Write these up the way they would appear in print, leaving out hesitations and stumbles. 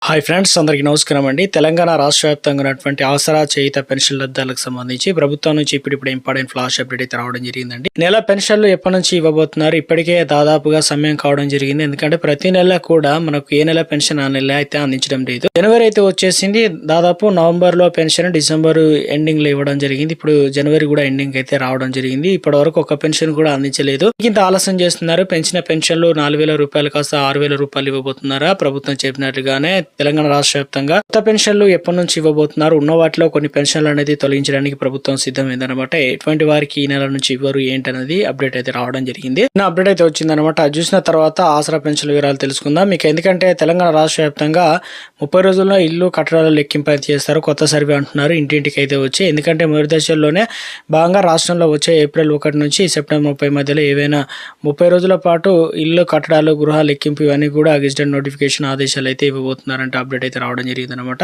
Hi friends, అందరికీ నమస్కారం అండి. తెలంగాణ రాష్ట్ర వ్యాప్తంగా ఉన్నటువంటి ఆసరా చేయుత పెన్షన్ లబ్ధాలకు సంబంధించి ప్రభుత్వం నుంచి ఇప్పుడు ఇంపార్టెంట్ ఫ్లాష్ అప్డేట్ అయితే రావడం జరిగిందండి. నెల పెన్షన్లు ఎప్పటి నుంచి ఇవ్వబోతున్నారు? ఇప్పటికే దాదాపుగా సమయం కావడం జరిగింది. ఎందుకంటే ప్రతి నెల కూడా మనకు ఏ నెల పెన్షన్ ఆ నెల అయితే అందించడం లేదు. జనవరి అయితే వచ్చేసింది. దాదాపు నవంబర్ లో పెన్షన్ డిసెంబర్ ఎండింగ్ లో ఇవ్వడం జరిగింది. ఇప్పుడు జనవరి కూడా ఎండింగ్ అయితే రావడం జరిగింది. ఇప్పటి వరకు ఒక పెన్షన్ కూడా అందించలేదు. ఇంత ఆలస్యం చేస్తున్నారు. పెంచిన పెన్షన్లు 4,000 రూపాయలు కాస్త 6,000 రూపాయలు ఇవ్వబోతున్నారా? ప్రభుత్వం చెప్పినట్లుగానే తెలంగాణ రాష్ట్ర వ్యాప్తంగా కొత్త పెన్షన్లు ఎప్పటి నుంచి ఇవ్వబోతున్నారు? ఉన్న వాటిలో కొన్ని పెన్షన్లు అనేది తొలగించడానికి ప్రభుత్వం సిద్ధమైందనమాట. ఎటువంటి వారికి ఈ నెల నుంచి ఇవ్వరు ఏంటనేది అప్డేట్ అయితే రావడం జరిగింది. అప్డేట్ అయితే వచ్చిందనమాట. అది చూసిన తర్వాత ఆసరా పెన్షన్ల వివరాలు తెలుసుకుందాం. మీకు ఎందుకంటే తెలంగాణ రాష్ట్ర వ్యాప్తంగా 30 రోజుల్లో ఇల్లు కట్టడాల లెక్కింపు అయితే చేస్తారు. కొత్త సర్వే అంటున్నారు. ఇంటింటికి అయితే వచ్చి, ఎందుకంటే మొదటి దశల్లోనే భాగంగా రాష్ట్రంలో వచ్చే ఏప్రిల్ 1 నుంచి సెప్టెంబర్ 30 మధ్యలో ఏవైనా 30 రోజుల పాటు ఇల్లు కట్టడాలు గృహ లెక్కింపు ఇవన్నీ కూడా గెజిటెడ్ నోటిఫికేషన్ ఆదేశాలు అయితే ఇవ్వబోతున్నారంట. అప్డేట్ అయితే రావడం జరిగింది అనమాట.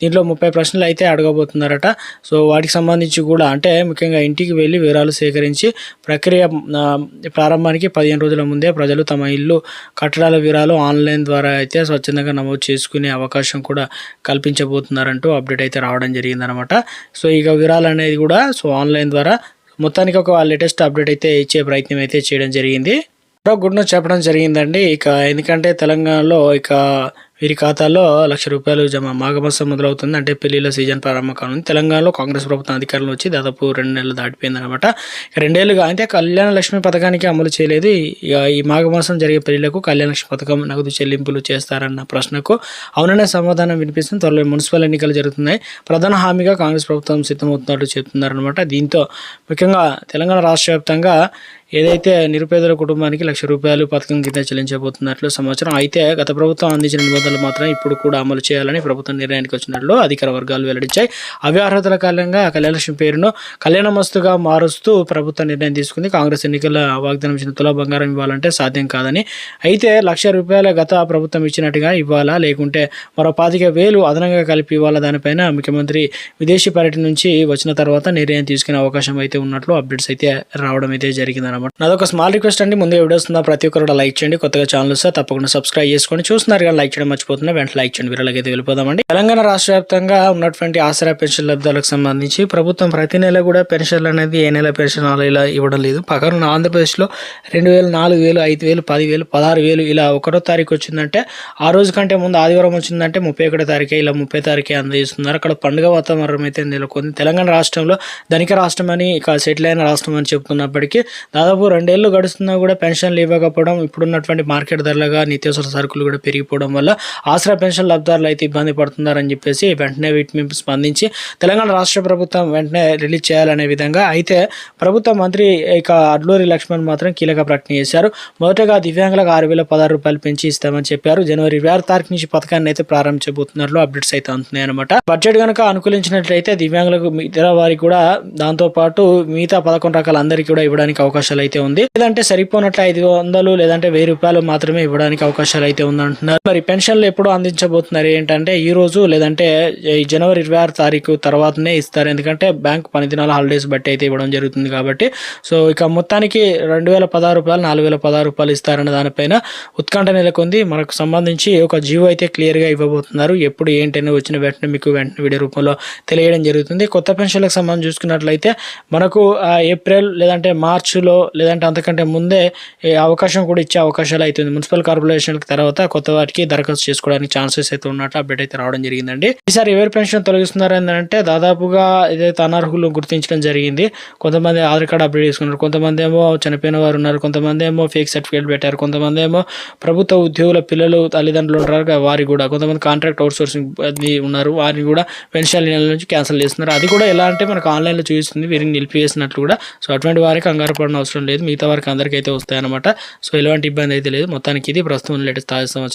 దీంట్లో 30 ప్రశ్నలు అయితే అడగబోతున్నారట. సో వాటికి సంబంధించి కూడా అంటే ముఖ్యంగా ఇంటికి వెళ్ళి వివరాలు సేకరించి ప్రక్రియ ప్రారంభానికి 15 రోజుల ముందే ప్రజలు తమ ఇల్లు కట్టడాల వివరాలు ఆన్లైన్ ద్వారా అయితే స్వచ్ఛందంగా నమోదు చేసుకునే అవకాశం కూడా కల్పించబోతున్నారంటూ అప్డేట్ అయితే రావడం జరిగింది అనమాట. సో ఇక వివరాలు అనేది కూడా ఆన్లైన్ ద్వారా మొత్తానికి ఒక లేటెస్ట్ అప్డేట్ అయితే ఇచ్చే ప్రయత్నం అయితే చేయడం జరిగింది. గుడ్ న్యూస్ చెప్పడం జరిగిందండి. ఇక ఎందుకంటే తెలంగాణలో ఇక వీరి ఖాతాలో ₹1,00,000 జమ మాఘమాసం మొదలవుతుంది. అంటే పెళ్లిళ్ళ సీజన్ ప్రారంభం కానుంది. తెలంగాణలో కాంగ్రెస్ ప్రభుత్వం అధికారంలో వచ్చి దాదాపు 2 నెలలు దాటిపోయింది అనమాట. 2 ఏళ్ళుగా అయితే కళ్యాణ లక్ష్మి పథకానికి అమలు చేయలేదు. ఇక ఈ మాఘమాసం జరిగే పెళ్లిళ్లకు కళ్యాణ లక్ష్మి పథకం నగదు చెల్లింపులు చేస్తారన్న ప్రశ్నకు అవుననే సమాధానం వినిపిస్తుంది. త్వరలో మున్సిపల్ ఎన్నికలు జరుగుతున్నాయి. ప్రధాన హామీగా కాంగ్రెస్ ప్రభుత్వం సిద్ధమవుతున్నట్టు చెప్తున్నారనమాట. దీంతో ముఖ్యంగా తెలంగాణ రాష్ట్ర వ్యాప్తంగా ఏదైతే నిరుపేదల కుటుంబానికి ₹1,00,000 పథకం కింద చెల్లించబోతున్నట్లు సమాచారం. అయితే గత ప్రభుత్వం అందించిన నిబంధనలు మాత్రం ఇప్పుడు కూడా అమలు చేయాలని ప్రభుత్వం నిర్ణయానికి వచ్చినట్లు అధికార వర్గాలు వెల్లడించాయి. అవే అర్హతల కారణంగా కళ్యాణలక్ష్మి పేరును కళ్యాణమస్తుగా మారుస్తూ ప్రభుత్వం నిర్ణయం తీసుకుంది. కాంగ్రెస్ ఎన్నికల వాగ్దానం ఇచ్చిన తులా బంగారం ఇవ్వాలంటే సాధ్యం కాదని, అయితే ₹1,00,000 గత ప్రభుత్వం ఇచ్చినట్టుగా ఇవ్వాలా, లేకుంటే మరో 25,000 అదనంగా కలిపి ఇవ్వాలా, దానిపైన ముఖ్యమంత్రి విదేశీ పర్యటన నుంచి వచ్చిన తర్వాత నిర్ణయం తీసుకునే అవకాశం అయితే ఉన్నట్లు అప్డేట్స్ అయితే రావడం అయితే జరిగింది. నాదొక స్మాల్ రిక్వెస్ట్ అండి. ముందే వీడియోస్ ప్రతి ఒక్కరు లైక్ చేయండి. కొత్తగా ఛానల్ వస్తే తప్పకుండా సబ్స్క్రైబ్ చేసుకోండి. చూస్తున్నారు కానీ లైక్ చేయడం మర్చిపోతున్నా, వెంటనే లైక్ చేయండి. వీళ్ళకైతే వెళ్ళిపోదామండి. తెలంగాణ రాష్ట్ర వ్యాప్తంగా ఉన్నటువంటి ఆసరా పెన్షన్ లబ్ధాలకు సంబంధించి ప్రభుత్వం ప్రతి నెల కూడా పెన్షన్లు అనేది ఏ నెల పెన్షన్ ఇలా ఇవ్వడం లేదు. పక్కన ఆంధ్రప్రదేశ్లో 2,000, 4,000, 5,000, 10,000, 16,000 ఇలా 1వ తారీఖు వచ్చిందంటే ఆ రోజు కంటే ముందు ఆదివారం వచ్చిందంటే 31వ తారీఖే ఇలా 30 తారీఖే అందజేస్తున్నారు. అక్కడ పండుగ వాతావరణం అయితే నెలకొంది. తెలంగాణ రాష్ట్రంలో ధనిక రాష్ట్రం అని ఇక సెటిల్ అయిన రాష్ట్రం అని చెప్తున్నప్పటికీ దాదాపు 2 ఏళ్ళు గడుస్తున్నా కూడా పెన్షన్లు ఇవ్వకపోవడం, ఇప్పుడున్నటువంటి మార్కెట్ ధరలుగా నిత్యావసర సరుకులు కూడా పెరిగిపోవడం వల్ల ఆసరా పెన్షన్ లబ్ధారులు అయితే ఇబ్బంది పడుతున్నారని చెప్పేసి వెంటనే వీటిని స్పందించి తెలంగాణ రాష్ట్ర ప్రభుత్వం వెంటనే రిలీజ్ చేయాలనే విధంగా అయితే ప్రభుత్వ మంత్రి ఇక అడ్లూరి లక్ష్మణ్ మాత్రం కీలక ప్రకటన చేశారు. మొదటగా దివ్యాంగులకు ₹6,016 పెంచి ఇస్తామని చెప్పారు. జనవరి 26 తారీఖు నుంచి పథకాన్ని అయితే ప్రారంభించబోతున్నారు. అప్డేట్స్ అయితే అందుతున్నాయి అనమాట. బడ్జెట్ కనుక అనుకూలించినట్లయితే దివ్యాంగులకు మిగతా వారికి కూడా దాంతో పాటు మిగతా 11 రకాల అందరికీ కూడా ఇవ్వడానికి అవకాశాలు అయితే ఉంది. లేదంటే సరిపోనట్లు 500 లేదంటే ₹1,000 మాత్రమే ఇవ్వడానికి అవకాశాలు అయితే ఉందంటున్నారు. మరి పెన్షన్లు ఎప్పుడు అందించబోతున్నారు ఏంటంటే ఈ రోజు లేదంటే జనవరి 26 తారీఖు తర్వాతనే ఇస్తారు. ఎందుకంటే బ్యాంక్ 10 దినాల హాలిడేస్ బట్టి అయితే ఇవ్వడం జరుగుతుంది కాబట్టి. సో ఇక మొత్తానికి ₹2,016, ₹4,016 ఇస్తారన్న దానిపైన ఉత్కంఠ నెలకొంది. మనకు సంబంధించి ఒక జీవో అయితే క్లియర్ గా ఇవ్వబోతున్నారు. ఎప్పుడు ఏంటనే వచ్చిన వెంటనే మీకు వెంటనే వీడియో రూపంలో తెలియడం జరుగుతుంది. కొత్త పెన్షన్లకు సంబంధించి చూసుకున్నట్లయితే మనకు ఏప్రిల్ లేదంటే మార్చిలో లేదంటే అంతకంటే ముందే అవకాశం కూడా ఇచ్చే అవకాశాలు అవుతుంది. మున్సిపల్ కార్పొరేషన్ తర్వాత కొత్త వాటికి దరఖాస్తు చేసుకోవడానికి ఛాన్సెస్ అయితే ఉన్నట్టు అప్డేట్ అయితే రావడం జరిగిందండి. ఈసారి ఎవరి పెన్షన్ తొలగిస్తున్నారు అంటే దాదాపుగా ఏదైతే అనర్హులు గుర్తించడం జరిగింది. కొంతమంది ఆధార్ కార్డు అప్డేట్ చేసుకున్నారు, కొంతమంది ఏమో చనిపోయిన వారు ఉన్నారు, కొంతమంది ఏమో ఫేక్ సర్టిఫికేట్ పెట్టారు, కొంతమంది ఏమో ప్రభుత్వ ఉద్యోగుల పిల్లలు తల్లిదండ్రులు ఉంటారు వారి కూడా, కొంతమంది కాంట్రాక్ట్ అవుట్సోర్సింగ్ ఉన్నారు వారిని కూడా పెన్షన్ నెల నుంచి క్యాన్సిల్ చేస్తున్నారు. అది కూడా ఎలా అంటే మనకు ఆన్లైన్లో చూపిస్తుంది వీరిని నిలిపివేసినట్లు కూడా. సో అటువంటి వారికి కంగారు పడిన అవసరం లేదు. మిగతా వారికి అందరికీ అయితే వస్తాయన్నమాట. సో ఎలాంటి ఇబ్బంది అయితే లేదు. మొత్తానికి ఇది ప్రస్తుతం లేటెస్ట్ తాజా సమాచారం.